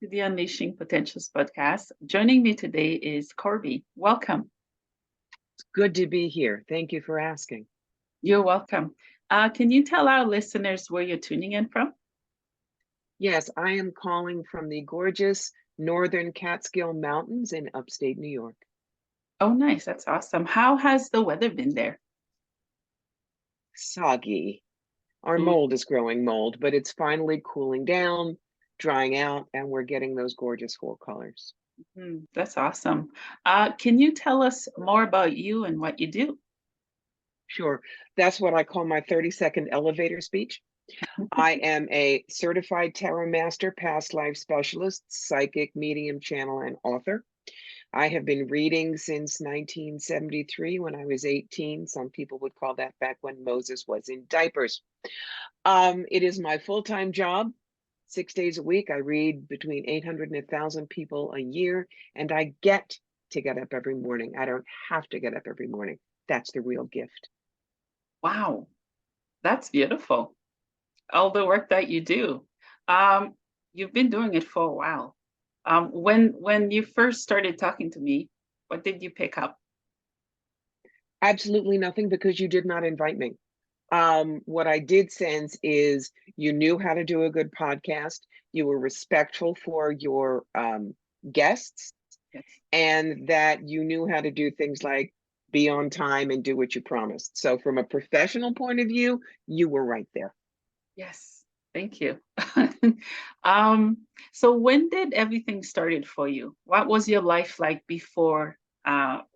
to the Unleashing Potentials podcast. Joining me today is Corbie. Welcome. It's good to be here. Thank you for asking. You're welcome. Can you tell our listeners where you're tuning in from? Yes, I am calling from the gorgeous northern Catskill Mountains in upstate New York. Oh, nice. That's awesome. How has the weather been there? Soggy. Our Ooh, mold is growing mold, but it's finally cooling down, drying out, and we're getting those gorgeous fall colors. that's awesome. Can you tell us more about you and what you do? Sure, that's what I call my 30-second elevator speech. I am a certified tarot master, past life specialist, psychic, medium, channel, and author. I have been reading since 1973 when I was 18. Some people would call that back when Moses was in diapers. It is my full-time job. 6 days a week. I read between 800 and 1,000 people a year, and I get to get up every morning. I don't have to get up every morning. That's the real gift. Wow, that's beautiful. All the work that you do. Um, you've been doing it for a while. When you first started talking to me, what did you pick up? Absolutely nothing, because you did not invite me. What I did sense is you knew how to do a good podcast. You were respectful for your guests, Yes. and that you knew how to do things like be on time and do what you promised. So from a professional point of view, you were right there. Yes, thank you. Um, so when did everything started for you? What was your life like before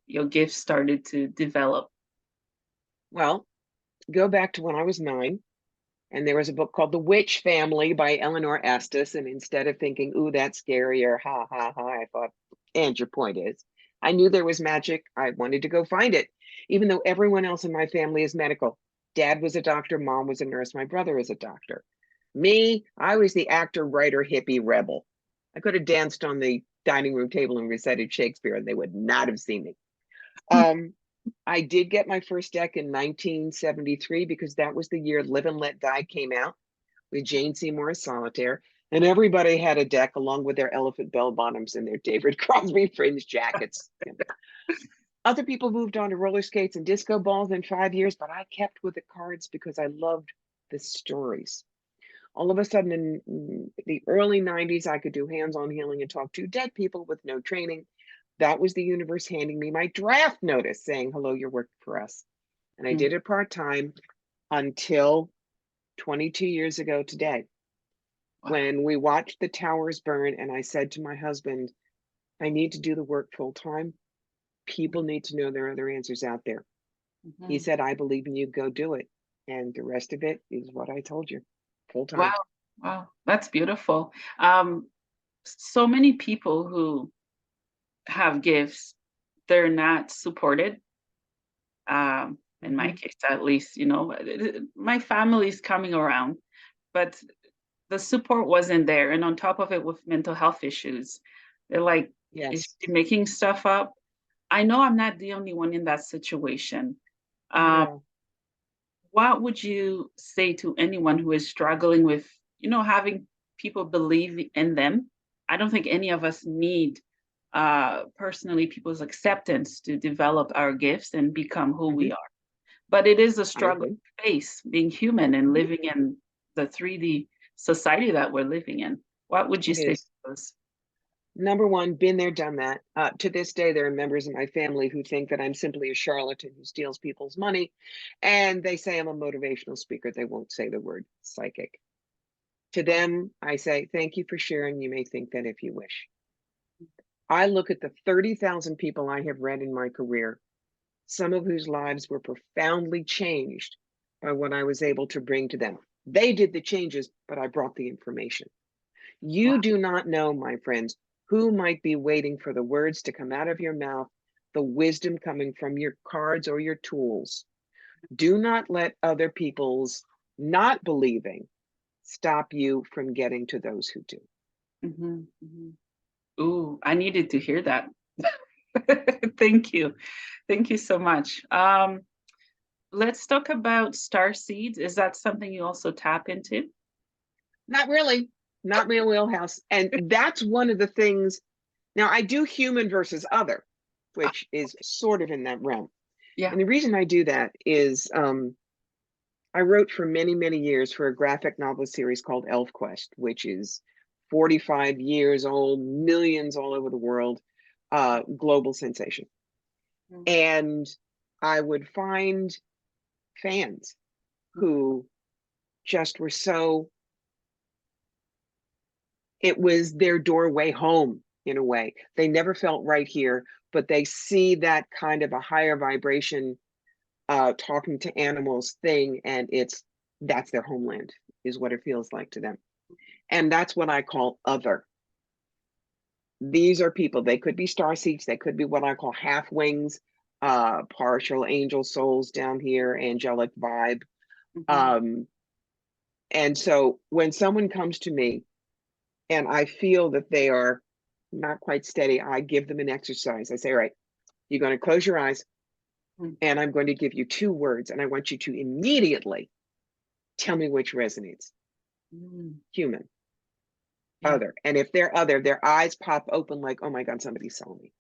your gifts started to develop? Well, go back to when I was 9, and there was a book called The Witch Family by Eleanor Estes. And instead of thinking, ooh, that's scary, or ha, ha, ha, I thought, and your point is, I knew there was magic. I wanted to go find it, even though everyone else in my family is medical. Dad was a doctor, mom was a nurse, my brother is a doctor. Me, I was the actor, writer, hippie rebel. I could have danced on the dining room table and recited Shakespeare, and they would not have seen me. Um, I did get my first deck in 1973, because that was the year Live and Let Die came out with Jane Seymour's Solitaire. And everybody had a deck along with their elephant bell bottoms and their David Crosby fringe jackets. Other people moved on to roller skates and disco balls in 5 years, but I kept with the cards because I loved the stories. All of a sudden, in the early 90s, I could do hands-on healing and talk to dead people with no training. That was the universe handing me my draft notice saying, hello, you're working for us. And I Mhm. did it part-time until 22 years ago today, Wow. when we watched the towers burn. And I said to my husband, I need to do the work full-time. People need to know there are other answers out there. He Mhm. said, I believe in you, go do it. And the rest of it is what I told you, Wow, full-time. wow, that's beautiful. So many people who have gifts, they're not supported. In my Mhm. case, at least, my family's coming around, but the support wasn't there. And on top of it, with mental health issues, they're like, is Yes. she making stuff up? I know I'm not the only one in that situation. Um, No. what would you say to anyone who is struggling with, having people believe in them? I don't think any of us need personally people's acceptance to develop our gifts and become who we Mhm. are. But it is a I struggle agree. to face being human and Mhm. living in the 3D society that we're living in. What would you It say to is. those? Number one, been there, done that. To this day, there are members of my family who think that I'm simply a charlatan who steals people's money. And they say I'm a motivational speaker. They won't say the word psychic. To them, I say, thank you for sharing. You may think that if you wish. I look at the 30,000 people I have read in my career, some of whose lives were profoundly changed by what I was able to bring to them. They did the changes, but I brought the information. You Wow. do not know, my friends, who might be waiting for the words to come out of your mouth, the wisdom coming from your cards or your tools. Do not let other people's not believing stop you from getting to those who do. Mhm, mhm. Ooh, I needed to hear that. Thank you. Thank you so much. Let's talk about star seeds. Is that something you also tap into? Not really. not my wheelhouse. And that's one of the things. Now I do human versus other, which is sort of in that realm. Yeah. And the reason I do that is I wrote for many, many years for a graphic novel series called ElfQuest, which is 45 years old, millions all over the world, global sensation. Mm. And I would find fans who just were so, it was their doorway home in a way. They never felt right here, but they see that kind of a higher vibration, talking to animals thing, and that's their homeland, is what it feels like to them. And that's what I call other. These are people, they could be starseeds, they could be what I call half wings, partial angel souls down here, angelic vibe. Mhm. Um, and so when someone comes to me and I feel that they are not quite steady, I give them an exercise. I say, all right, you're going to close your eyes Mm. and I'm going to give you 2 words and I want you to immediately tell me which resonates. Mm. Human, Yeah. other. And if they're other, their eyes pop open like, oh my God, somebody saw me.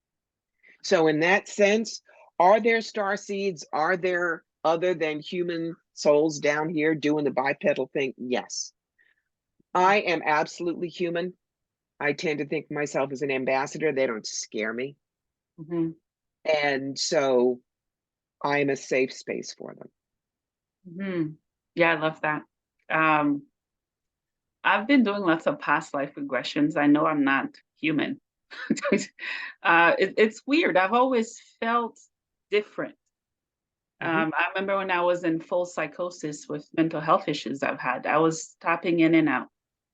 So in that sense, are there star seeds? Are there other than human souls down here doing the bipedal thing? Yes. I am absolutely human. I tend to think of myself as an ambassador. They don't scare me. Mhm. And so I'm a safe space for them. Mhm. Yeah, I love that. Um, I've been doing lots of past life regressions. I know I'm not human. It's weird. I've always felt different. Mhm. I remember when I was in full psychosis with mental health issues I've had, I was tapping in and out.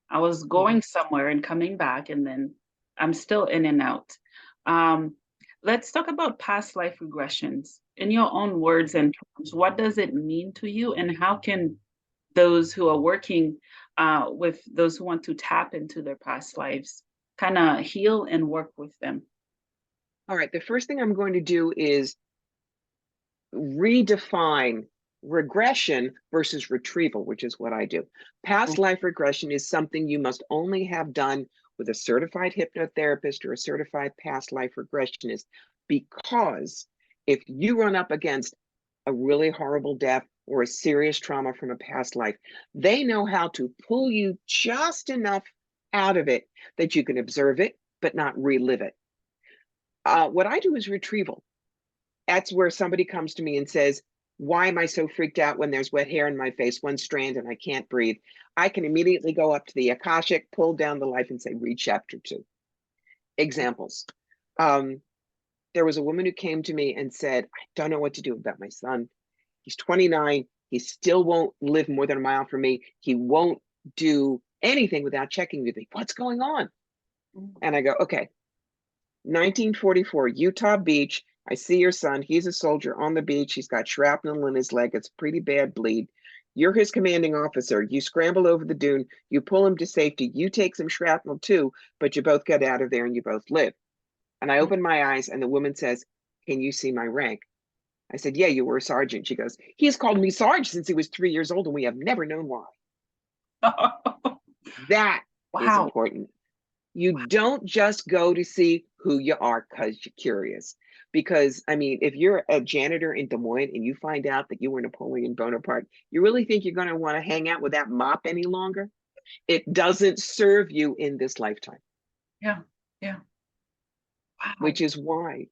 I was Mhm. going somewhere and coming back, and then I'm still in and out. Um, let's talk about past life regressions. In your own words and terms, what does it mean to you, and how can those who are working with those who want to tap into their past lives kind of heal and work with them? All right. The first thing I'm going to do is redefine regression versus retrieval, which is what I do. Past life regression is something you must only have done with a certified hypnotherapist or a certified past life regressionist, because if you run up against a really horrible death or a serious trauma from a past life, they know how to pull you just enough out of it that you can observe it, but not relive it. What I do is retrieval. That's where somebody comes to me and says, why am I so freaked out when there's wet hair in my face, one strand, and I can't breathe? I can immediately go up to the Akashic, pull down the life, and say, read chapter 2. Examples. Um, there was a woman who came to me and said, I don't know what to do about my son. He's 29. He still won't live more than a mile from me. He won't do anything without checking with me. What's going on? And I go, okay, 1944, Utah Beach. I see your son. He's a soldier on the beach. He's got shrapnel in his leg. It's a pretty bad bleed. You're his commanding officer. You scramble over the dune. You pull him to safety. You take some shrapnel too, but you both get out of there and you both live. And I open my eyes and the woman says, can you see my rank? I said, yeah, you were a sergeant. She goes, he has called me Sarge since he was 3 years old and we have never known why. That is Wow. important. You don't just go to see who you are because you're curious. Because, I mean, if you're a janitor in Des Moines and you find out that you were Napoleon Bonaparte, you really think you're going to want to hang out with that mop any longer? It doesn't serve you in this lifetime, Yeah. Yeah. which Wow. is why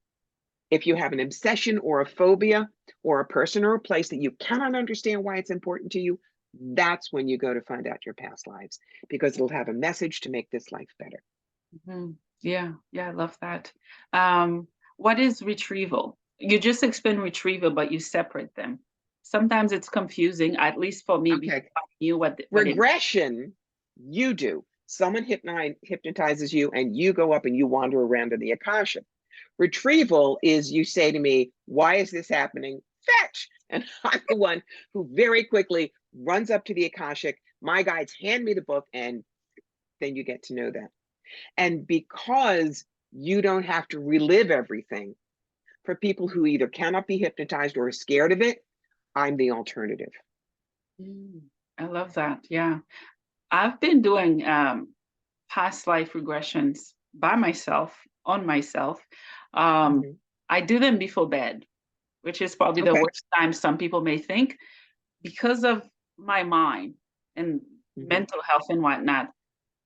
if you have an obsession or a phobia or a person or a place that you cannot understand why it's important to you, that's when you go to find out your past lives, because it'll have a message to make this life better. Mhm. Yeah, yeah, I love that. What is retrieval? You just explained retrieval, but you separate them. Sometimes it's confusing, at least for me, before Okay. I knew what it. Regression, you do. Someone hypnotizes you and you go up and you wander around in the Akasha. Retrieval is you say to me, why is this happening? Fetch! And I'm the one who very quickly runs up to the Akashic. My guides hand me the book, and then you get to know that. And because you don't have to relive everything, for people who either cannot be hypnotized or are scared of it, I'm the alternative. I love that. Yeah. I've been doing past life regressions by myself, on myself. Um, Mhm. I do them before bed, which is probably the Okay. worst time some people may think because of my mind and Mhm. mental health and whatnot.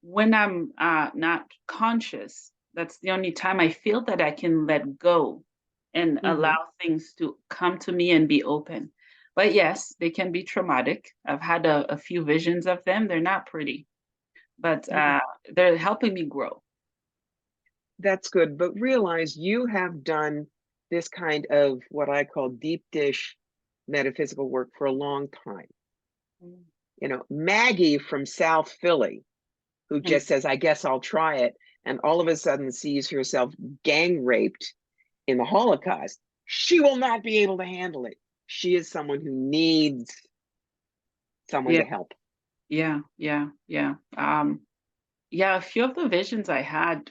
When I'm not conscious, that's the only time I feel that I can let go and Mhm. allow things to come to me and be open. But yes, they can be traumatic. I've had a few visions of them. They're not pretty, but Okay. they're helping me grow. That's good. But realize you have done this kind of what I call deep dish metaphysical work for a long time. Mm. Maggie from South Philly, who Mhm. just says, I guess I'll try it, and all of a sudden sees herself gang raped in the Holocaust, she will not be able to handle it. She is someone who needs someone Yeah, to help. yeah, yeah, yeah. Yeah, a few of the visions I had,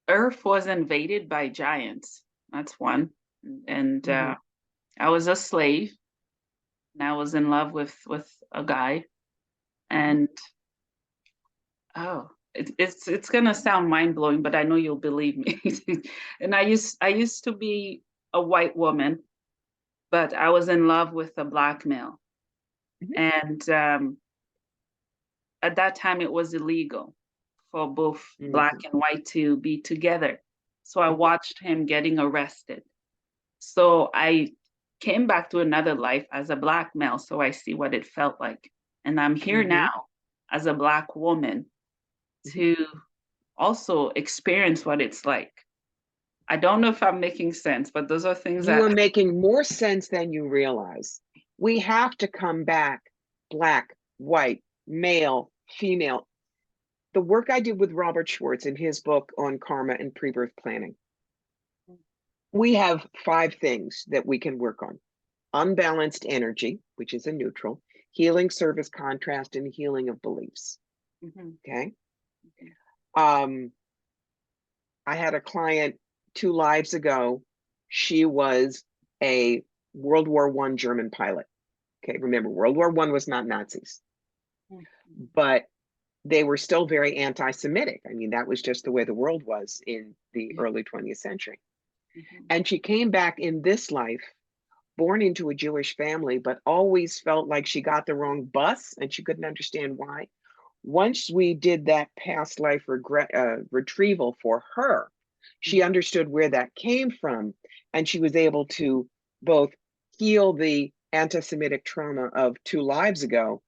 Earth was invaded by giants. That's one. And Mhm. I was a slave and I was in love with a guy. Mhm. And oh, it's gonna sound mind blowing, but I know you'll believe me. And I used to be a white woman, but I was in love with a black male. Mhm. And at that time, it was illegal for both black Mhm. and white to be together. So I Mhm. watched him getting arrested. So I came back to another life as a black male, so I see what it felt like. And I'm here Mhm. now as a black woman Mhm. to also experience what it's like. I don't know if I'm making sense, but those are things You that are making more sense than you realize. We have to come back black, white, male, female. The work I did with Robert Schwartz in his book on karma and pre-birth planning, we have 5 things that we can work on. Unbalanced energy, which is a neutral, healing, service, contrast, and healing of beliefs. Mhm, Okay. mhm, Um, I had a client 2 lives ago. She was a World War I German pilot. Okay, remember, World War I was not Nazis, mhm, but they were still very anti-Semitic. I mean, that was just the way the world was in the yeah, early 20th century. mhm, And she came back in this life, born into a Jewish family, but always felt like she got the wrong bus and she couldn't understand why. Once we did that past life retrieval for her, she mhm, understood where that came from, and she was able to both heal the anti-Semitic trauma of 2 lives ago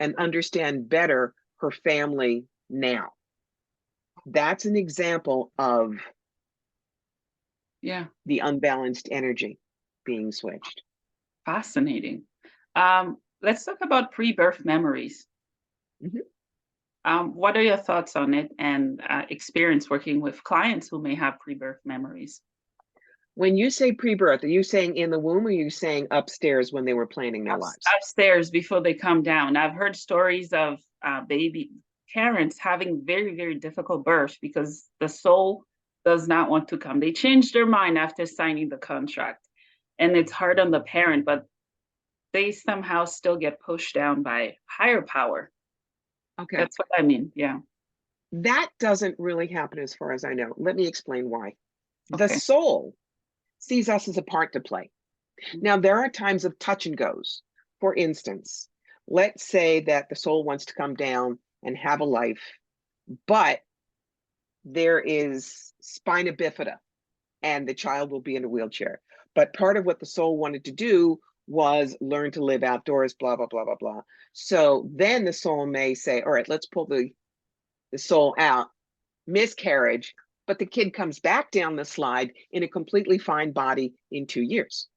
and understand better her family now. That's an example of yeah, the unbalanced energy being switched. fascinating. Let's talk about pre-birth memories. Mhm. What are your thoughts on it and experience working with clients who may have pre-birth memories? When you say pre-birth, are you saying in the womb or are you saying upstairs when they were planning their lives? Upstairs before they come down. I've heard stories of baby parents having very, very difficult births because the soul does not want to come. They change their mind after signing the contract. And it's hard on the parent, but they somehow still get pushed down by higher power. Okay. That's what I mean. Yeah. That doesn't really happen as far as I know. Let me explain why. The Okay. soul sees us as a part to play. Mm, Now, there are times of touch and goes. For instance, let's say that the soul wants to come down and have a life, but there is spina bifida and the child will be in a wheelchair. But part of what the soul wanted to do was learn to live outdoors, blah, blah, blah, blah, blah. So then the soul may say, all right, let's pull the soul out, miscarriage, but the kid comes back down the slide in a completely fine body in 2 years.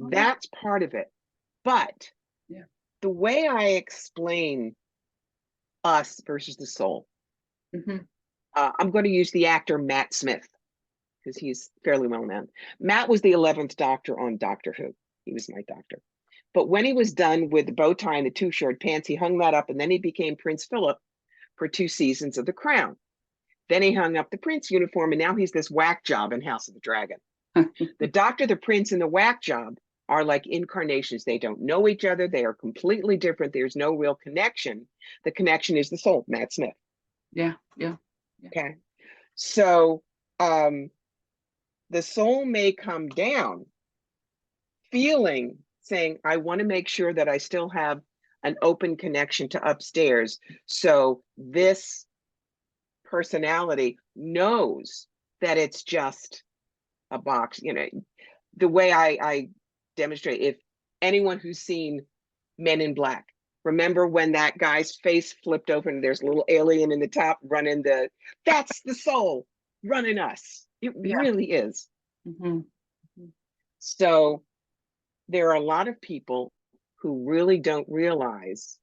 oh, That's part of it. But yeah. the way I explain us versus the soul, Hmm. I'm going to use the actor Matt Smith because he's fairly well known. Matt was the 11th Doctor on Doctor Who. He was my doctor. But when he was done with the bow tie and the 2 short pants, he hung that up and then he became Prince Philip for 2 seasons of The Crown. Then he hung up the Prince uniform and now he's this whack job in House of the Dragon. The Doctor, the Prince, and the whack job are like incarnations. They don't know each other. They are completely different. There's no real connection. The connection is the soul, Matt Smith. Yeah, yeah, yeah. Okay. So the soul may come down feeling, saying, I want to make sure that I still have an open connection to upstairs. So this personality knows that it's just a box. You know, the way I demonstrate, if anyone who's seen Men in Black, remember when that guy's face flipped open and there's a little alien in the top running that's the soul running us. It Yeah. really is. Mm-hmm. So there are a lot of people who really don't realize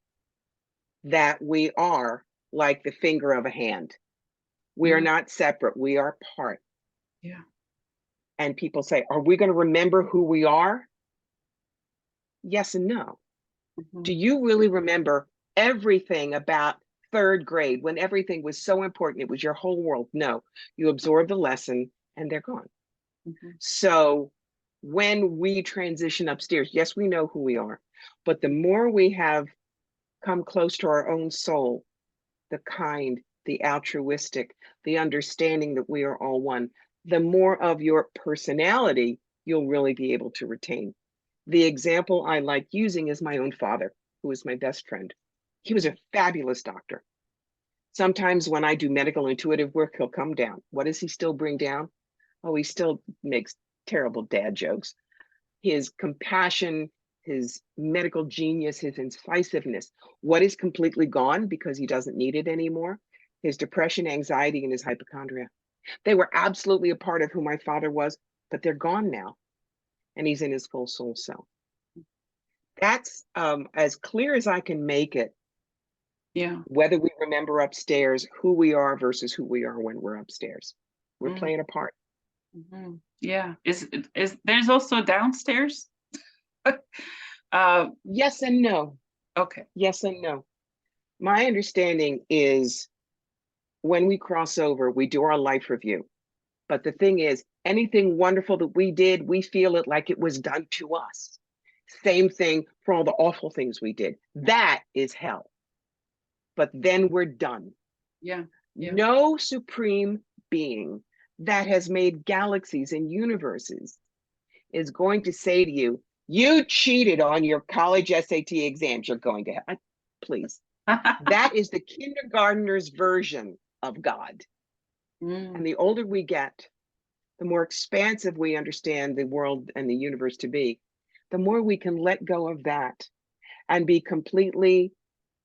that we are like the finger of a hand. We are not separate, we are part. Yeah. And people say, are we going to remember who we are? Yes and no. Mm-hmm. Do you really remember everything about third grade when everything was so important? It was your whole world. No, you absorb the lesson and they're gone. Mm-hmm. So when we transition upstairs, yes, we know who we are, but the more we have come close to our own soul, the kind, the altruistic, the understanding that we are all one, the more of your personality you'll really be able to retain. The example I like using is my own father, who is my best friend. He was a fabulous doctor. Sometimes when I do medical intuitive work, he'll come down. What does he still bring down? Oh, he still makes terrible dad jokes. His compassion, his medical genius, his incisiveness. What is completely gone because he doesn't need it anymore? His depression, anxiety, and his hypochondria. They were absolutely a part of who my father was, but they're gone now. And he's in his full soul self. That's as clear as I can make it. Yeah. Whether we remember upstairs who we are versus who we are when we're upstairs. We're playing a part. Mm-hmm. Yeah. Is there's also downstairs? Yes and no. Okay. Yes and no. My understanding is when we cross over, we do our life review. But the thing is, anything wonderful that we did, we feel it like it was done to us. Same thing for all the awful things we did. That is hell. But then we're done. Yeah. Yeah. No supreme being that has made galaxies and universes is going to say to you, you cheated on your college SAT exams, you're going to have. Please. That is the kindergartner's version of God. And the older we get, the more expansive we understand the world and the universe to be, the more we can let go of that and be completely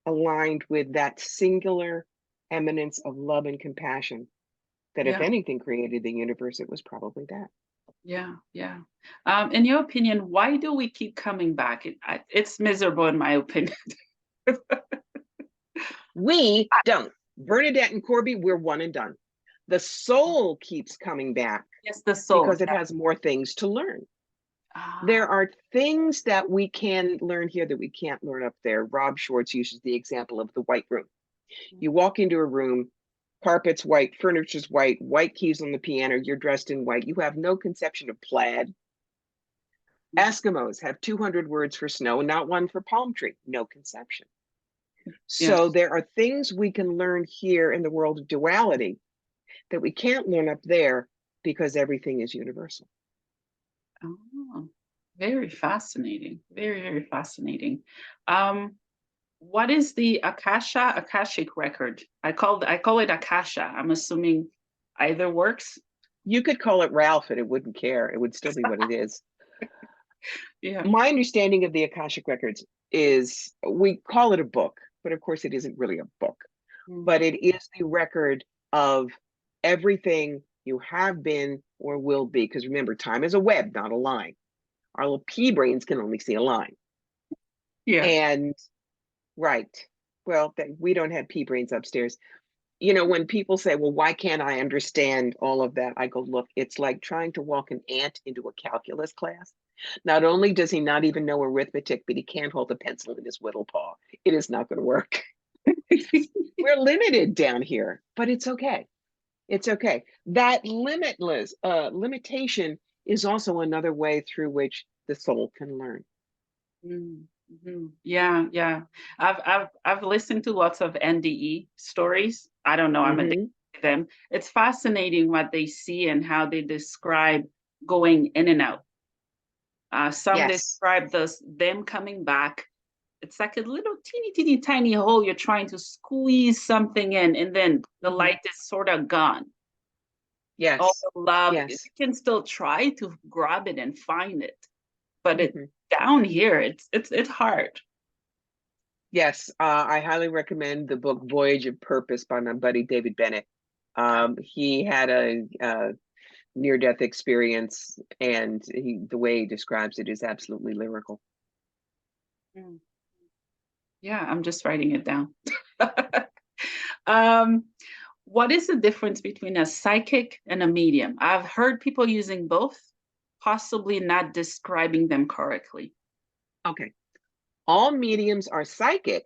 aligned with that singular eminence of love and compassion that if Yeah. anything created the universe, it was probably that. Yeah. Yeah. In your opinion, why do we keep coming back? It's miserable, in my opinion. We don't. Bernadette and Corbie, we're one and done. The soul keeps coming back Yes, the soul. because it Yeah. has more things to learn. Ah, There are things that we can learn here that we can't learn up there. Rob Schwartz uses the example of the white room. You walk into a room, carpet's white, furniture's white, white keys on the piano, you're dressed in white. You have no conception of plaid. Eskimos have 200 words for snow and not one for palm tree. No conception. yes. So there are things we can learn here in the world of duality that we can't learn up there because everything is universal. Oh, very fascinating. Very, very fascinating. Um, what is the Akashic record? I call it Akasha. I'm assuming either works. You could call it Ralph and it wouldn't care. It would still be what it is. Yeah. My understanding of the Akashic records is we call it a book, but of course it isn't really a book, but it is the record of everything you have been or will be. Because remember, time is a web, not a line. Our little pea brains can only see a line. Yeah. And right, well, we don't have pea brains upstairs. You know, when people say, well, why can't I understand all of that? I go, look, it's like trying to walk an ant into a calculus class. Not only does he not even know arithmetic, but he can't hold a pencil in his whittle paw. It is not going to work. We're limited down here, but it's okay. It's okay. That limitation is also another way through which the soul can learn. Mm-hmm. Yeah, yeah. I've listened to lots of NDE stories. I don't know, I'm addicted Hmm. to them. It's fascinating what they see and how they describe going in and out. Some Yes. describe them coming back. It's like a little teeny tiny hole you're trying to squeeze something in, and then the Hmm. light is sort of gone. All Yes. the love, you Yes. can still try to grab it and find it, but it Hmm. down here, it's hard. Yes. I highly recommend the book Voyage of Purpose by my buddy David Bennett. He had a near-death experience, and the way he describes it is absolutely lyrical. Mm. Yeah, I'm just writing it down. um, what is the difference between a psychic and a medium? I've heard people using both, possibly not describing them correctly. Okay. All mediums are psychic,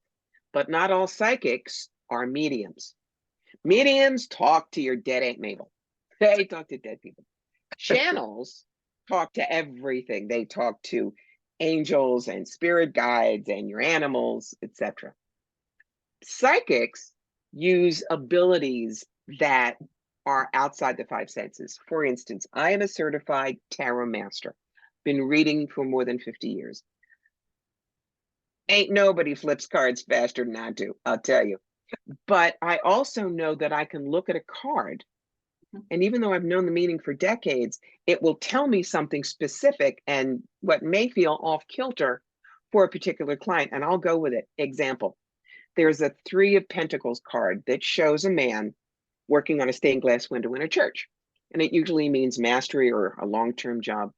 but not all psychics are mediums. Oh, Mediums talk to your dead Aunt Mabel. They talk to dead people. Channels talk to everything. They talk to angels and spirit guides and your animals, etc. Psychics use abilities that are outside the five senses. For instance, I am a certified tarot master, been reading for more than 50 years. Ain't nobody flips cards faster than I do, I'll tell you. But I also know that I can look at a card, and even though I've known the meaning for decades, it will tell me something specific and what may feel off kilter for a particular client. And I'll go with it. Example, there's a Three of Pentacles card that shows a man working on a stained glass window in a church. And it usually means mastery or a long-term job.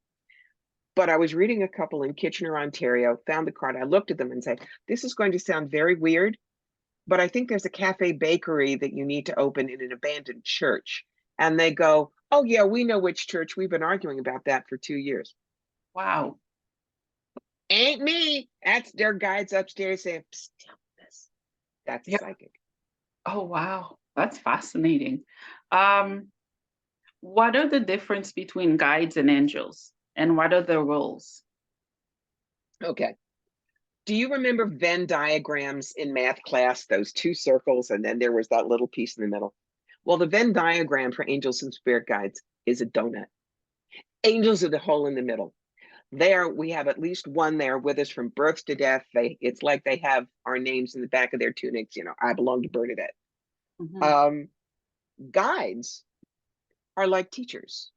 But I was reading a couple in Kitchener, Ontario, found the card. I looked at them and said, this is going to sound very weird, but I think there's a cafe bakery that you need to open in an abandoned church. And they go, oh, yeah, we know which church. We've been arguing about that for 2 years. wow. Ain't me. That's their guides upstairs saying, psst, tell me this. That's a Yeah. psychic. Oh, wow. That's fascinating. Um, what are the difference between guides and angels, and what are their roles? Okay. Do you remember Venn diagrams in math class? Those two circles, and then there was that little piece in the middle. Well, the Venn diagram for angels and spirit guides is a donut. Angels are the hole in the middle. There, we have at least one there with us from birth to death. It's like they have our names in the back of their tunics. You know, I belong to Bernadette. Mhm. Um, Guides are like teachers,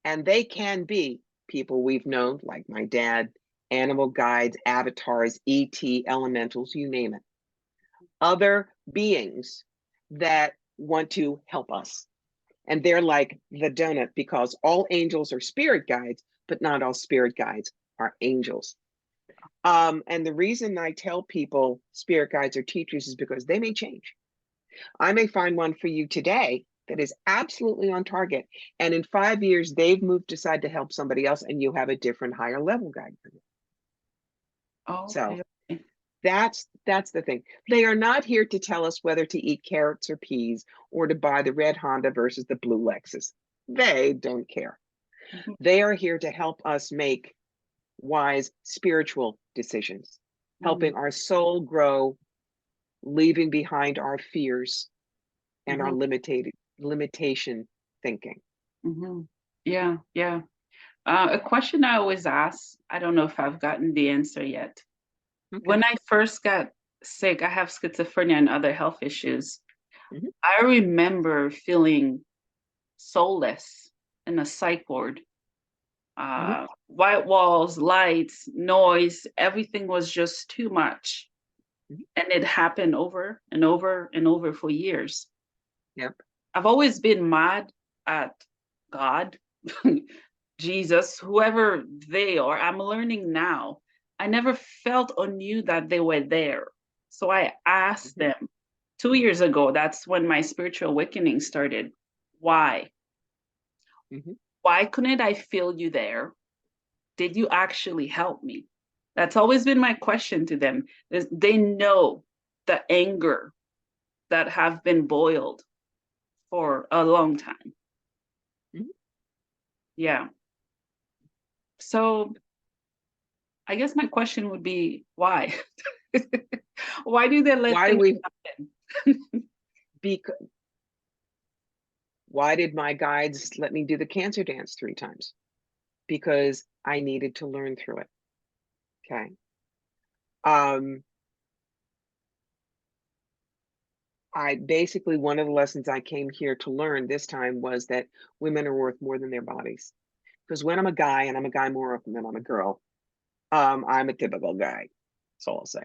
and they can be people we've known, like my dad, animal guides, avatars, ET, elementals, you name it. Other beings that want to help us. And they're like the donut because all angels are spirit guides, but not all spirit guides are angels. And the reason I tell people spirit guides are teachers is because they may change. I may find one for you today that is absolutely on target. And in 5 years, they've moved aside to help somebody else, and you have a different higher level guide for them. Oh, So okay. Okay. that's the thing. They are not here to tell us whether to eat carrots or peas or to buy the red Honda versus the blue Lexus. They don't care. Mhm. They are here to help us make wise spiritual decisions, Mm, helping our soul grow, leaving behind our fears and our mhm, limitation thinking. mhm. Yeah, yeah. A question I always ask, I don't know if I've gotten the answer yet. Okay. When I first got sick, I have schizophrenia and other health issues. Hmm. I remember feeling soulless in a psych ward. Hmm. White walls, lights, noise, everything was just too much. Hmm. And it happened over and over and over for years. Yep. I've always been mad at God, Jesus, whoever they are. I'm learning now. I never felt or knew that they were there. So I asked Hmm. them 2 years ago. That's when my spiritual awakening started. Why? Hmm. Why couldn't I feel you there? Did you actually help me? That's always been my question to them. They know the anger that have been boiled for a long time. Hmm. Yeah. So I guess my question would be why? Why do they let Why do things we, happen? because, why did my guides let me do the cancer dance 3 times? Because I needed to learn through it. Okay. Um, I basically, one of the lessons I came here to learn this time was that women are worth more than their bodies. Because when I'm a guy, and I'm a guy more often than I'm a girl, I'm a typical guy. That's all I'll say.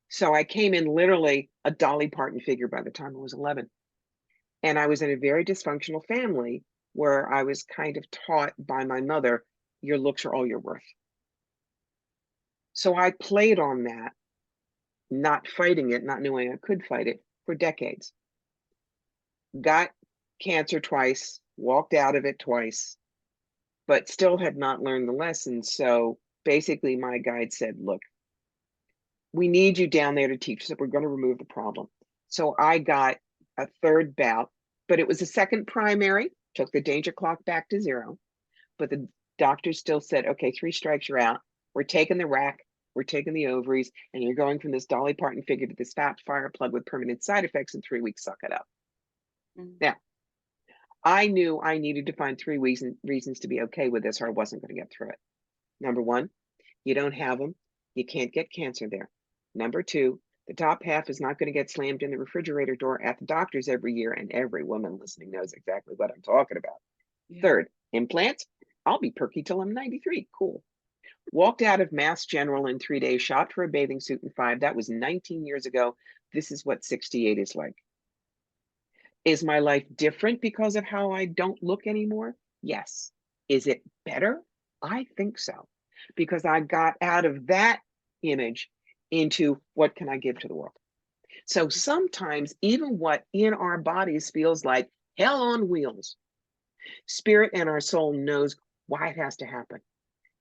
So I came in literally a Dolly Parton figure by the time I was 11. And I was in a very dysfunctional family where I was kind of taught by my mother, your looks are all you're worth. So I played on that, not fighting it, not knowing I could fight it for decades. Got cancer twice, walked out of it twice, but still had not learned the lesson. So basically, my guide said, look, we need you down there to teach us if we're going to remove the problem. So I got a third bout, but it was a second primary, took the danger clock back to 0. But the doctor still said, okay, 3 strikes, you're out. We're taking the rack, we're taking the ovaries, and you're going from this Dolly Parton figure to this fat fire plug with permanent side effects in 3 weeks. Suck it up. Now, I knew I needed to find 3 reasons to be okay with this, or I wasn't going to get through it. Number 1, you don't have them. You can't get cancer there. Number 2, the top half is not going to get slammed in the refrigerator door at the doctor's every year, and every woman listening knows exactly what I'm talking about. Yeah. Third, implants. I'll be perky till I'm 93. Cool. Walked out of Mass General in 3 days, shot for a bathing suit in 5. That was 19 years ago. This is what 68 is like. Is my life different because of how I don't look anymore? Yes. Is it better? I think so. Because I got out of that image into what can I give to the world? So sometimes even what in our bodies feels like hell on wheels, spirit and our soul knows why it has to happen.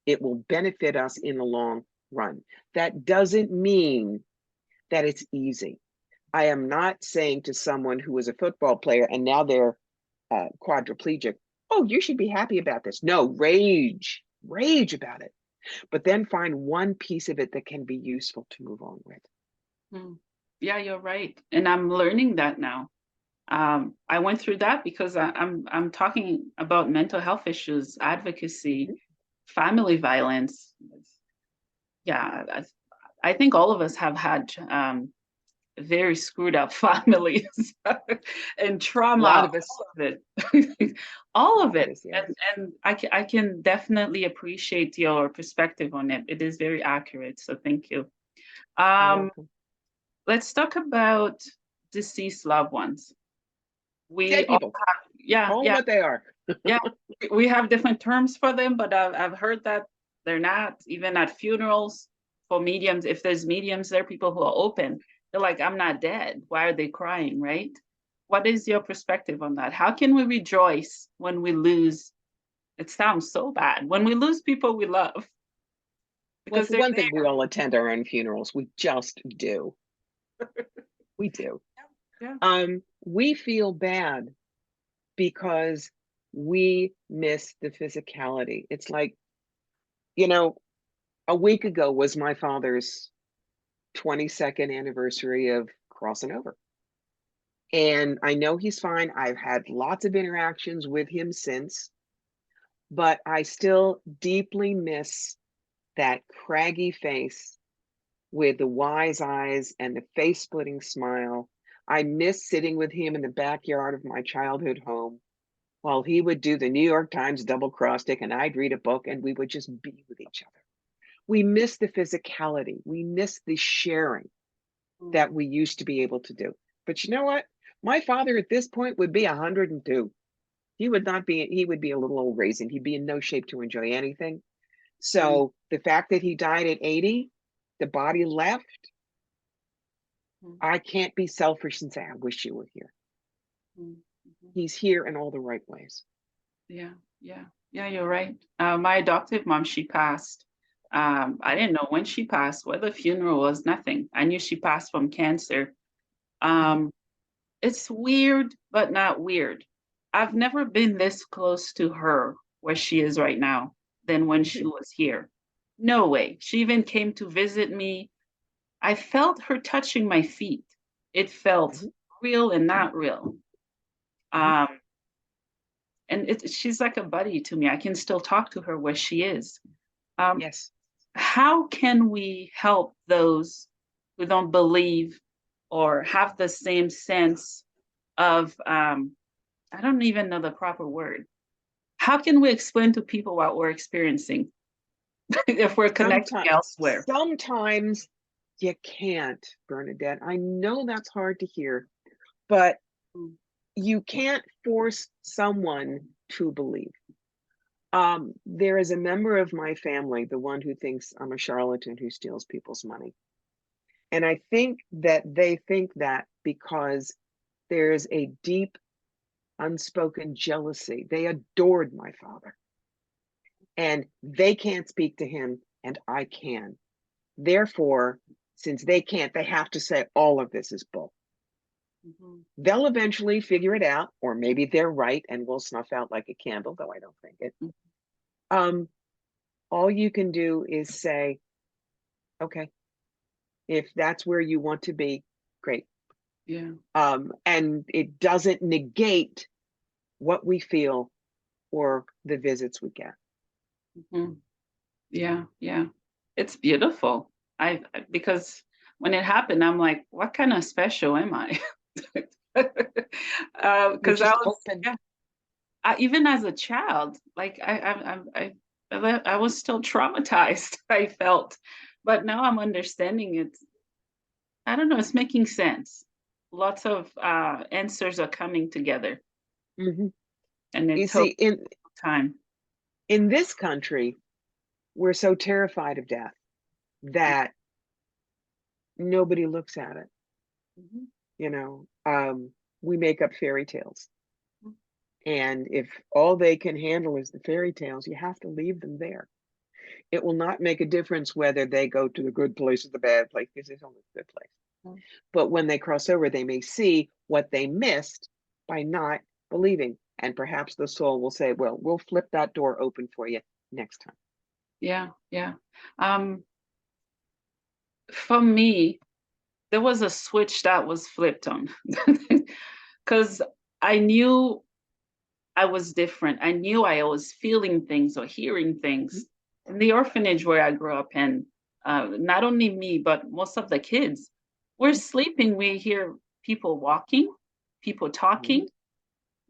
It will benefit us in the long run. That doesn't mean that it's easy. I am not saying to someone who was a football player and now they're quadriplegic, oh, you should be happy about this. No, rage about it. But then find one piece of it that can be useful to move on with. Yeah, you're right. And I'm learning that now. I went through that because I'm talking about mental health issues, advocacy, family violence. Yeah, I think all of us have had very screwed up families and A trauma, lot of us. all of it, all of it. Us, yes. And I can definitely appreciate your perspective on it. It is very accurate. So thank you. Let's talk about deceased loved ones. We Dead all people. have, yeah, Call them yeah, what they are. yeah. We have different terms for them, but I've heard that they're not, even at funerals for mediums. If there's mediums, there are people who are open. They're like, I'm not dead. Why are they crying, right? What is your perspective on that? How can we rejoice when we lose? It sounds so bad. When we lose people we love, Well, because for they're one thing, we there. all attend our own funerals. We just do. We do. Yeah. We feel bad because we miss the physicality. It's like, a week ago was my father's 22nd anniversary of crossing over. And I know he's fine. I've had lots of interactions with him since, but I still deeply miss that craggy face with the wise eyes and the face splitting smile. I miss sitting with him in the backyard of my childhood home while he would do the New York Times double cross stick and I'd read a book and we would just be with each other. We miss the physicality. We miss the sharing that we used to be able to do. But you know what? My father at this point would be 102. He would be a little old raisin. He'd be in no shape to enjoy anything. So the fact that he died at 80, the body left, I can't be selfish and say, I wish you were here. He's here in all the right ways. Yeah, you're right. My adoptive mom, she passed. I didn't know when she passed, where the funeral was, nothing. I knew she passed from cancer. It's weird, but not weird. I've never been this close to her where she is right now than when she was here. No way. She even came to visit me. I felt her touching my feet. It felt Mhm, real and not real. mhm. Um, and she's like a buddy to me. I can still talk to her where she is. Um, Yes. how can we help those who don't believe or have the same sense of, I don't even know the proper word. How can we explain to people what we're experiencing if we're connecting Sometimes, elsewhere? sometimes you can't, Bernadette. I know that's hard to hear, but Mm, you can't force someone to believe. There is a member of my family, the one who thinks I'm a charlatan who steals people's money. And I think that they think that because there's a deep, unspoken jealousy. They adored my father, and they can't speak to him, and I can. Therefore, since they can't, they have to say all of this is bull. mhm, They'll eventually figure it out, or maybe they're right and will snuff out like a candle, though I don't think it. mm, Um, all you can do is say, okay, if that's where you want to be, great. yeah. And it doesn't negate what we feel or the visits we get. Mhm. Yeah, yeah. It's beautiful. Because when it happened, I'm like, what kind of special am I? You're Because I just was, open. yeah, even as a child, like I was still traumatized, I felt, but now I'm understanding it. I don't know, it's making sense. Lots of answers are coming together, Mhm. and You it see, took time. in this country, we're so terrified of death that nobody looks at it. Mhm, You know, we make up fairy tales. mhm. And if all they can handle is the fairy tales, you have to leave them there. It will not make a difference whether they go to the good place or the bad place, because there's only the good place. Mm. But when they cross over, they may see what they missed by not believing. And perhaps the soul will say, well, we'll flip that door open for you next time. Yeah, yeah. Um, for me, there was a switch that was flipped on because I knew I was different. I knew I was feeling things or hearing Mhm, things. In the orphanage where I grew up in, not only me, but most of the kids, we're sleeping. We hear people walking, people mhm, talking.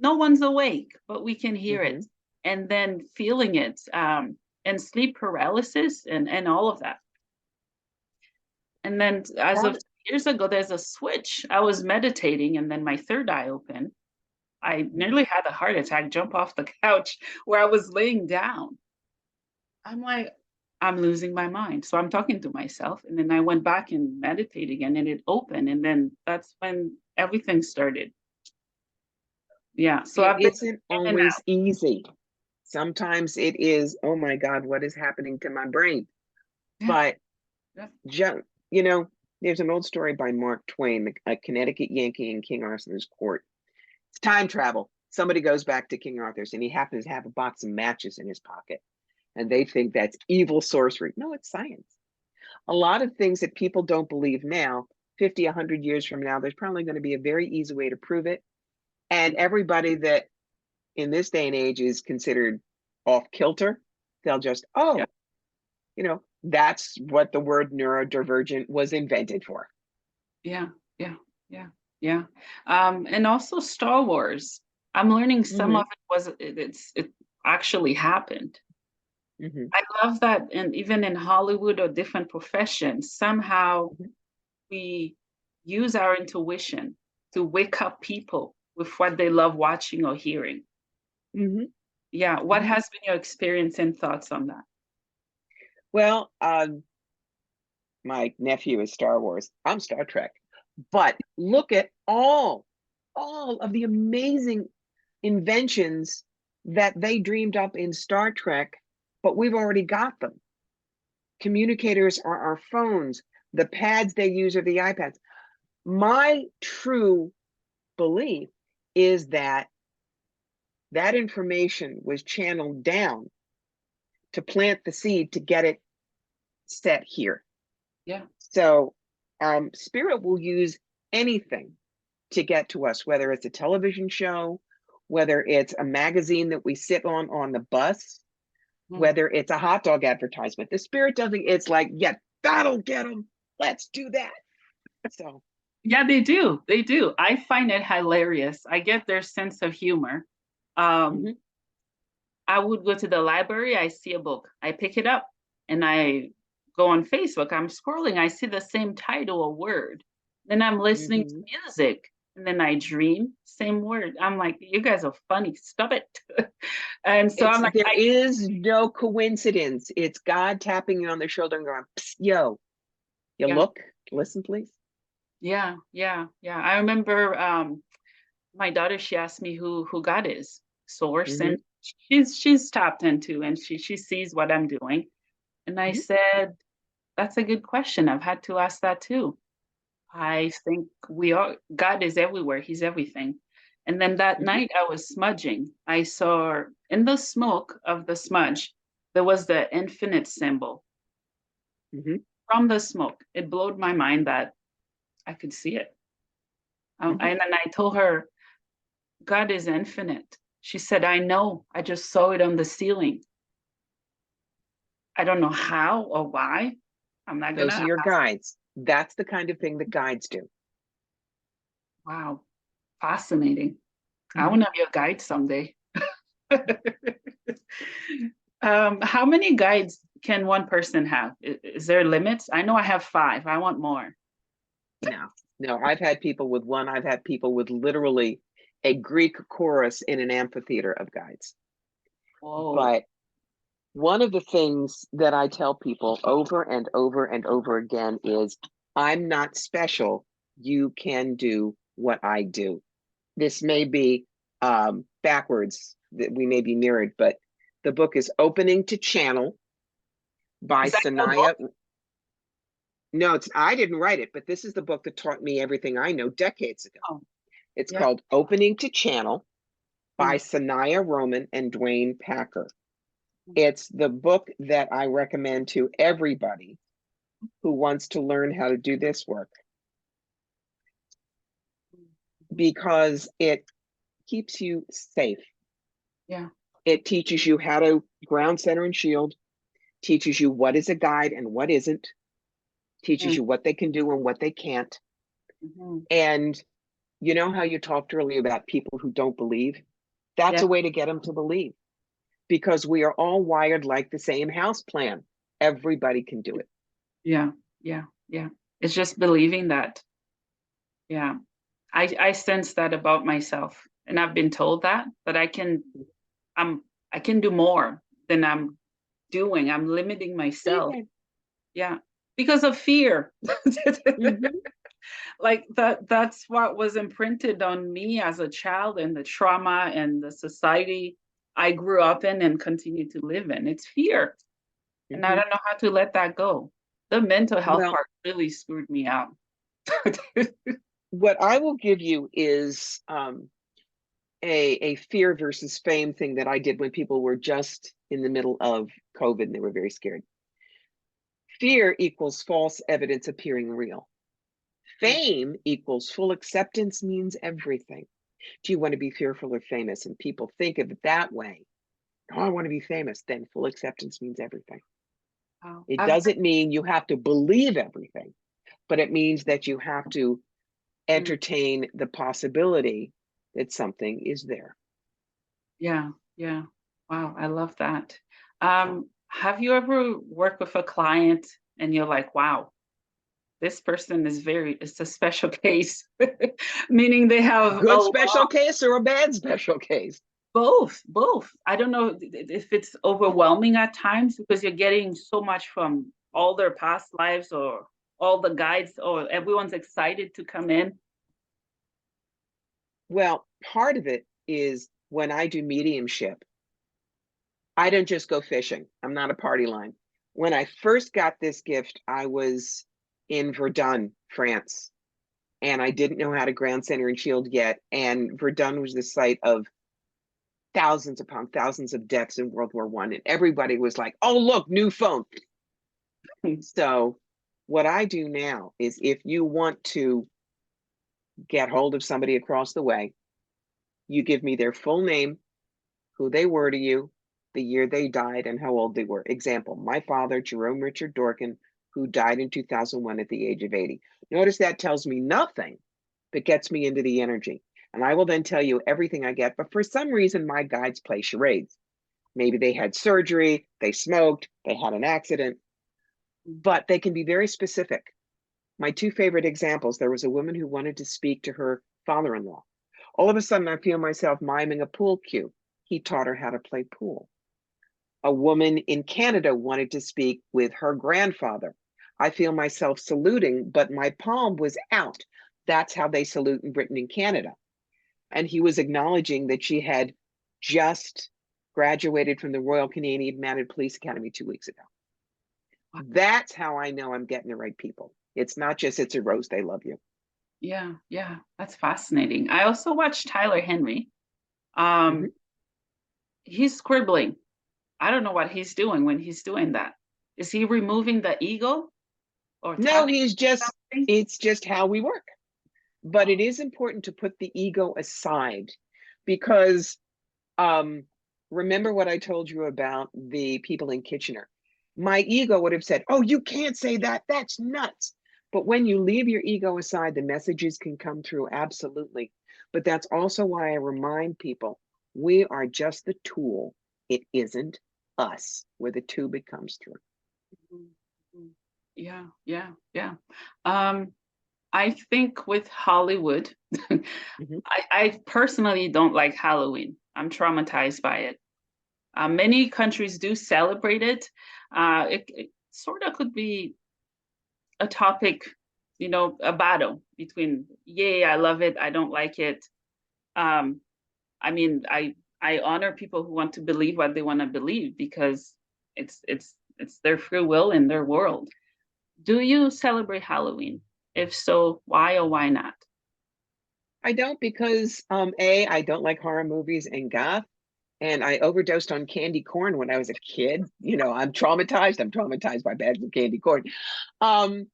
No one's awake, but we can hear it. mhm. And then feeling it, and sleep paralysis and all of that. And then as of Part, years ago, there's a switch. I was meditating and then my third eye opened. I mhm. nearly had a heart attack, jump off the couch where I was laying down. I'm like, I'm losing my mind. So I'm talking to myself. And then I went back and meditated again and it opened. And then that's when everything started. Yeah. So It I've been isn't in and always easy. Sometimes it is, oh my God, what is happening to my brain? out. But Yeah. you know, there's an old story by Mark Twain, a Connecticut Yankee in King Arthur's court. It's time travel. Somebody goes back to King Arthur's and he happens to have a box of matches in his pocket. And they think that's evil sorcery. No, it's science. A lot of things that people don't believe now, 50, 100 years from now, there's probably going to be a very easy way to prove it. And everybody that in this day and age is considered off kilter, they'll just, Yeah. oh, that's what the word neurodivergent was invented for. Yeah. Yeah. Yeah. Yeah. And also Star Wars. I'm learning some of Hmm. it actually happened. Hmm. I love that, and even in Hollywood or different professions, somehow we use our intuition to wake up people with what they love watching or hearing. Hmm. Yeah, what Hmm. has been your experience and thoughts on that? Well, my nephew is Star Wars. I'm Star Trek. But look at all of the amazing inventions that they dreamed up in Star Trek, but we've already got them. Communicators are our phones. The pads they use are the iPads. My true belief is that information was channeled down to plant the seed to get it set here. Yeah. So spirit will use anything to get to us, whether it's a television show, whether it's a magazine that we sit on the bus, whether it's a hot dog advertisement. The spirit doesn't, it's like, yeah, that'll get them. Let's do that. So Yeah, they do. They do. I find it hilarious. I get their sense of humor. mhm, I would go to the library, I see a book, I pick it up, and I go on Facebook. I'm scrolling, I see the same title or word. Then I'm listening to mhm. music, and then I dream, same word. I'm like, you guys are funny. Stop it. And so I'm like, There is no coincidence. It's God tapping you on the shoulder and going, "Psst, yo, you yeah, look, listen, please." yeah, yeah, yeah. I remember my daughter, she asked me who God is, source, and Mhm, she's tapped into, and she sees what I'm doing. And I mhm, said, that's a good question. I've had to ask that too. I think we are, God is everywhere. He's everything. And then that mhm, night I was smudging. I saw in the smoke of the smudge, there was the infinite symbol mhm, from the smoke. It blew my mind that I could see it. mhm. And then I told her, God is infinite. She said, I know. I just saw it on the ceiling. I don't know how or why. I'm not Those are gonna. your guides. That's the kind of thing that guides do. Wow, fascinating. I Mhm. want to be a guide someday. How many guides can one person have? Is there limits? I know I have 5. I want more. No, no, I've had people with one. I've had people with literally a Greek chorus in an amphitheater of guides. Whoa. But one of the things that I tell people over and over and over again is, I'm not special. You can do what I do. This may be backwards, that we may be mirrored, but the book is Opening to Channel by Is that your book? Sanaya. No, I didn't write it, but this is the book that taught me everything I know decades ago. Oh, It's yeah. called Opening to Channel by Mm, Sanaya Roman and Dwayne Packer. mm, It's the book that I recommend to everybody who wants to learn how to do this work, mm. because it keeps you safe. Yeah. It teaches you how to ground, center, and shield, teaches you what is a guide and what isn't, teaches Mm, you what they can do and what they can't. mhm. And you know how you talked earlier about people who don't believe? That's Yeah. a way to get them to believe, because we are all wired like the same house plan. Everybody can do it. Yeah. Yeah. Yeah. It's just believing that. Yeah. I sense that about myself. And I've been told that I'm I can do more than I'm doing. I'm limiting myself. Yeah. Yeah. Because of fear. Mhm. Like that's what was imprinted on me as a child, and the trauma and the society I grew up in and continue to live in. It's fear. And I Mhm. don't know how to let that go. The mental health Well, part really screwed me out. what I will give you is a fear versus fame thing that I did when people were just in the middle of COVID and they were very scared. Fear equals false evidence appearing real. Mm, Fame equals full acceptance means everything. Do you want to be fearful or famous? And people think of it that way. Oh, I want to be famous. Then full acceptance means everything. wow. It doesn't mean you have to believe everything, but it means that you have to Mm, entertain the possibility that something is there. yeah, yeah. Wow, I love that. Have you ever worked with a client and you're like, wow, this person is it's a special case, meaning they have a Good lot. special case or a bad special case? Both, both. I don't know if it's overwhelming at times because you're getting so much from all their past lives or all the guides or everyone's excited to come in. Well, part of it is when I do mediumship, I don't just go fishing. I'm not a party line. When I first got this gift, I was in Verdun, France, and I didn't know how to ground center and shield yet. And Verdun was the site of thousands upon thousands of deaths in World War I. And everybody was like, oh, look, new phone. So what I do now is, if you want to get hold of somebody across the way, you give me their full name, who they were to you, the year they died, and how old they were. Example, my father, Jerome Richard Dorkin, who died in 2001 at the age of 80. Notice that tells me nothing, but gets me into the energy. And I will then tell you everything I get. But for some reason, my guides play charades. Maybe they had surgery, they smoked, they had an accident, but they can be very specific. My two favorite examples, there was a woman who wanted to speak to her father-in-law. All of a sudden, I feel myself miming a pool cue. He taught her how to play pool. A woman in Canada wanted to speak with her grandfather. I feel myself saluting, but my palm was out. That's how they salute in Britain and Canada. And he was acknowledging that she had just graduated from the Royal Canadian Mounted Police Academy 2 weeks ago. That's how I know I'm getting the right people. It's not just, it's a rose, they love you. Yeah, yeah, that's fascinating. I also watched Tyler Henry. Mhm. He's scribbling. I don't know what he's doing when he's doing that. Is he removing the ego or No, tapping something? it's just how we work. But it Oh, is important to put the ego aside, because remember what I told you about the people in Kitchener. My ego would have said, oh, you can't say that. That's nuts. But when you leave your ego aside, the messages can come through, absolutely. But that's also why I remind people, we are just the tool. It isn't us where the tube it comes through. mhm, mhm. Yeah, yeah, yeah. Um, I think with Hollywood, Mhm. I personally don't like Halloween. I'm traumatized by it. Many countries do celebrate it. It sort of could be a topic, a battle between, yay, I love it, I don't like it. Um, I mean, I honor people who want to believe what they want to believe because it's their free will in their world. Do you celebrate Halloween? If so, why or why not? I don't, because A, I don't like horror movies and goth, and I overdosed on candy corn when I was a kid. I'm traumatized. I'm traumatized by bags of candy corn. Um,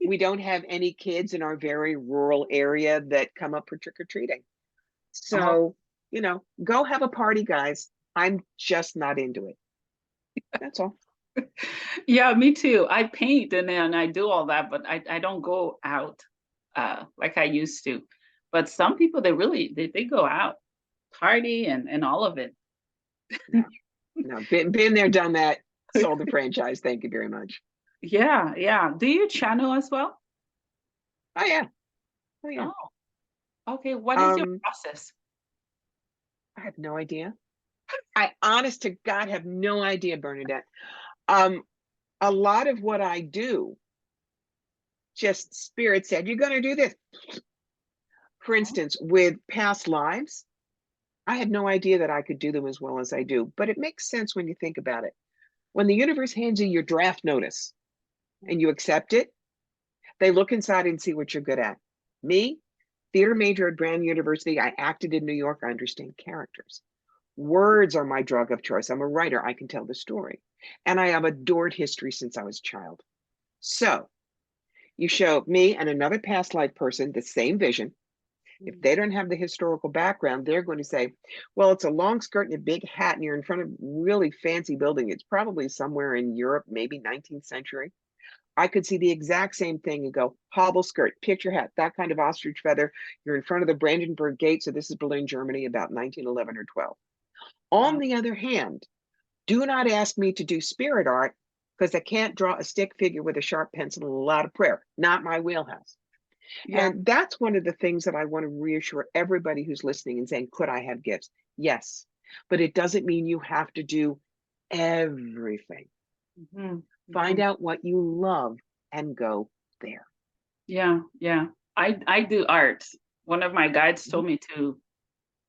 we don't have any kids in our very rural area that come up for trick-or-treating. Oh, So, go have a party, guys. I'm just not into it. That's all. yeah, me too. I paint and then I do all that, but I don't go out like I used to. But some people they go out, party and all of it. No, no, been there, done that, sold the franchise. Thank you very much. Yeah, yeah. Do you channel as well? Oh yeah. Oh yeah. Oh, okay. What is your Um, process? I have no idea. I honest to God have no idea, Bernadette. Um, a lot of what I do, just spirit said, you're gonna do this. For Uh-huh. instance, with past lives, I had no idea that I could do them as well as I do, but it makes sense when you think about it. When the universe hands you your draft notice and you accept it, they look inside and see what you're good at. Me, theater major at Brown University, I acted in New York, I understand characters. Words are my drug of choice. I'm a writer, I can tell the story. And I have adored history since I was a child. So you show me and another past life person the same vision. If they don't have the historical background, they're going to say, well, it's a long skirt and a big hat, and you're in front of a really fancy building. It's probably somewhere in Europe, maybe 19th century. I could see the exact same thing and go, hobble skirt, picture hat, that kind of ostrich feather. You're in front of the Brandenburg Gate. So this is Berlin, Germany, about 1911 or 12. On Wow. the other hand, do not ask me to do spirit art, because I can't draw a stick figure with a sharp pencil and a lot of prayer. Not my wheelhouse. Yeah. And that's one of the things that I want to reassure everybody who's listening and saying, could I have gifts? Yes. But it doesn't mean you have to do everything. Mhm, Find mhm. out what you love and go there. Yeah, yeah. I do art. One of my guides Mhm. told me to,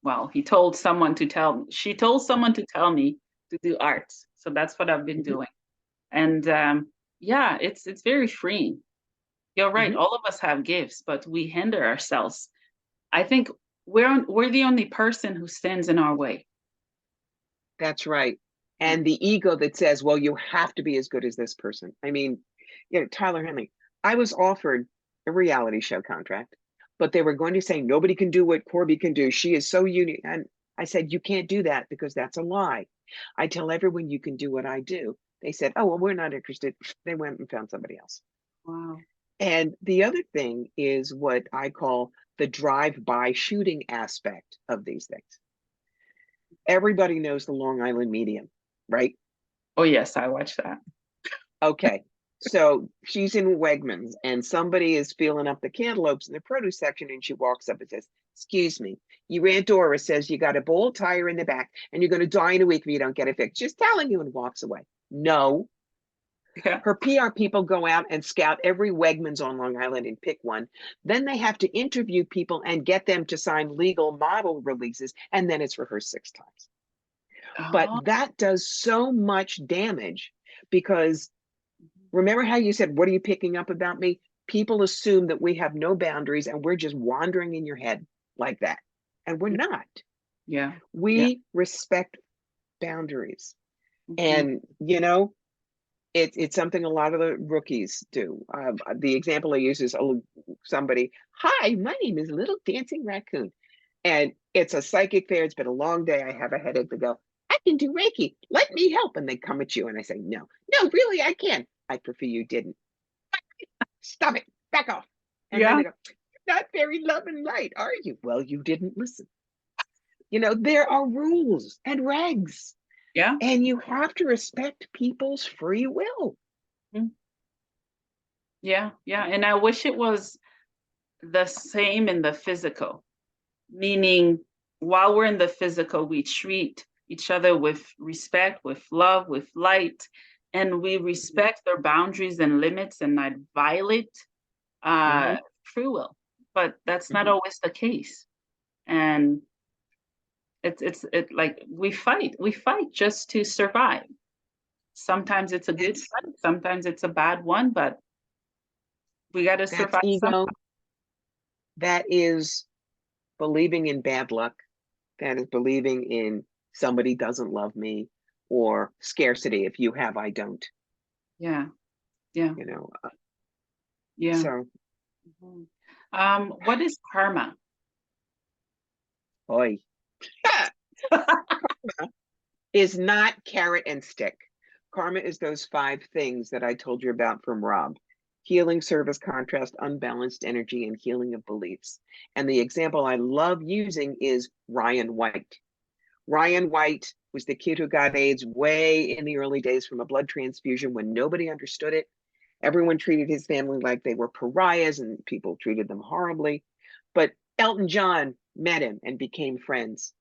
well, he told someone to tell, she told someone to tell me to do art. So that's what I've been Mhm. doing. And yeah, it's very freeing. You're right. Mhm. All of us have gifts, but we hinder ourselves. I think we're the only person who stands in our way. That's right. Yeah. And the ego that says, well, you have to be as good as this person. I mean, Tyler Henley, I was offered a reality show contract, but they were going to say nobody can do what Corbie can do. She is so unique. And I said, you can't do that because that's a lie. I tell everyone you can do what I do. They said, oh, well, we're not interested. They went and found somebody else. Wow. And the other thing is what I call the drive-by shooting aspect of these things. Everybody knows the Long Island Medium, right? Oh, yes, I watched that. Okay. So she's in Wegmans and somebody is filling up the cantaloupes in the produce section, and she walks up and says, excuse me, your Aunt Dora says you got a bold tire in the back and you're going to die in a week if you don't get it fixed. Just telling you, and walks away. No. Yeah. Her PR people go out and scout every Wegmans on Long Island and pick one. Then they have to interview people and get them to sign legal model releases, and then it's rehearsed 6 times. But Oh, that does so much damage because remember how you said, what are you picking up about me? People assume that we have no boundaries and we're just wandering in your head like that. And we're not. yeah. Yeah. We respect boundaries. Mhm. And, it's something a lot of the rookies do. The example I use is somebody, hi, my name is Little Dancing Raccoon. And it's a psychic fair. It's been a long day. I have a headache. They go, I can do Reiki. Let me help. And they come at you. And I say, no, really, I can. I prefer you didn't. Stop it. Back off. And then Yeah. they go, not very love and light, are you? Well, you didn't listen. There are rules and regs, Yeah. and you have to respect people's free will. Mm. Yeah. Yeah. And I wish it was the same in the physical, meaning while we're in the physical, we treat each other with respect, with love, with light, and we respect their boundaries and limits and not violate Mm-hmm, free will. But that's not mm-hmm. always the case. And it's like we fight just to survive. Sometimes it's a good That's fight, sometimes it's a bad one, but we got to that's survive somehow. ego. That is believing in bad luck. That is believing in somebody doesn't love me, or scarcity. If you have, I don't. Yeah, yeah, You know. yeah. So, Mhm. What is karma? oi. Is not carrot and stick. Karma is those 5 things that I told you about from Rob: healing, service, contrast, unbalanced energy, and healing of beliefs. And the example I love using is Ryan White. Ryan White was the kid who got AIDS way in the early days from a blood transfusion when nobody understood it. Everyone treated his family like they were pariahs and people treated them horribly. But Elton John met him and became friends.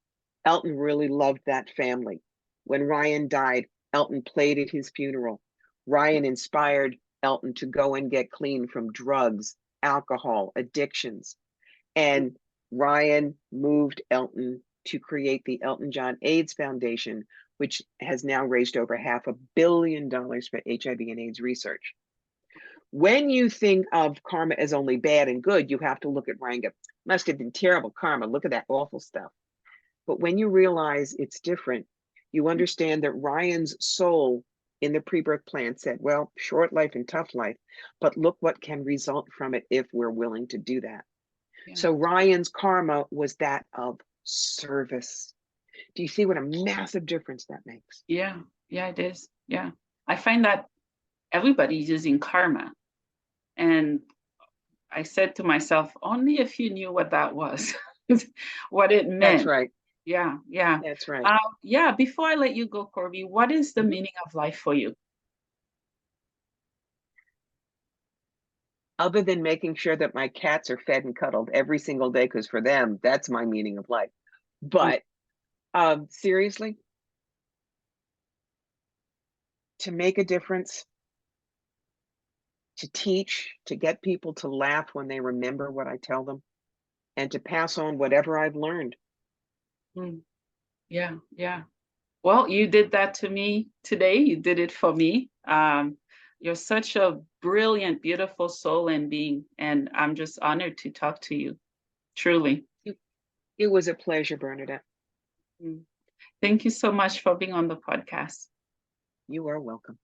Elton really loved that family. When Ryan died, Elton played at his funeral. Ryan inspired Elton to go and get clean from drugs, alcohol, addictions. And Ryan moved Elton to create the Elton John AIDS Foundation, which has now raised over $500 million for HIV and AIDS research. When you think of karma as only bad and good, you have to look at Ryan and go, must have been terrible karma. Look at that awful stuff. But when you realize it's different, you understand that Ryan's soul in the pre-birth plan said, well, short life and tough life, but look what can result from it if we're willing to do that. Yeah, So Ryan's karma was that of service. Do you see what a massive difference that makes? yeah, yeah, it is. Yeah. I find that everybody's using karma. And I said to myself, only if you knew what that was, what it That's meant. right. Yeah, yeah. That's right. Yeah, before I let you go, Corbie, what is the Mhm. meaning of life for you? Other than making sure that my cats are fed and cuddled every single day, because for them, that's my meaning of life. Mm. But seriously, to make a difference, to teach, to get people to laugh when they remember what I tell them, and to pass on whatever I've learned. Mm. Yeah, yeah. Well, you did that to me today. You did it for me. You're such a brilliant, beautiful soul and being, and I'm just honored to talk to you, truly. It was a pleasure, Bernadette. Mm. Thank you so much for being on the podcast. You are welcome.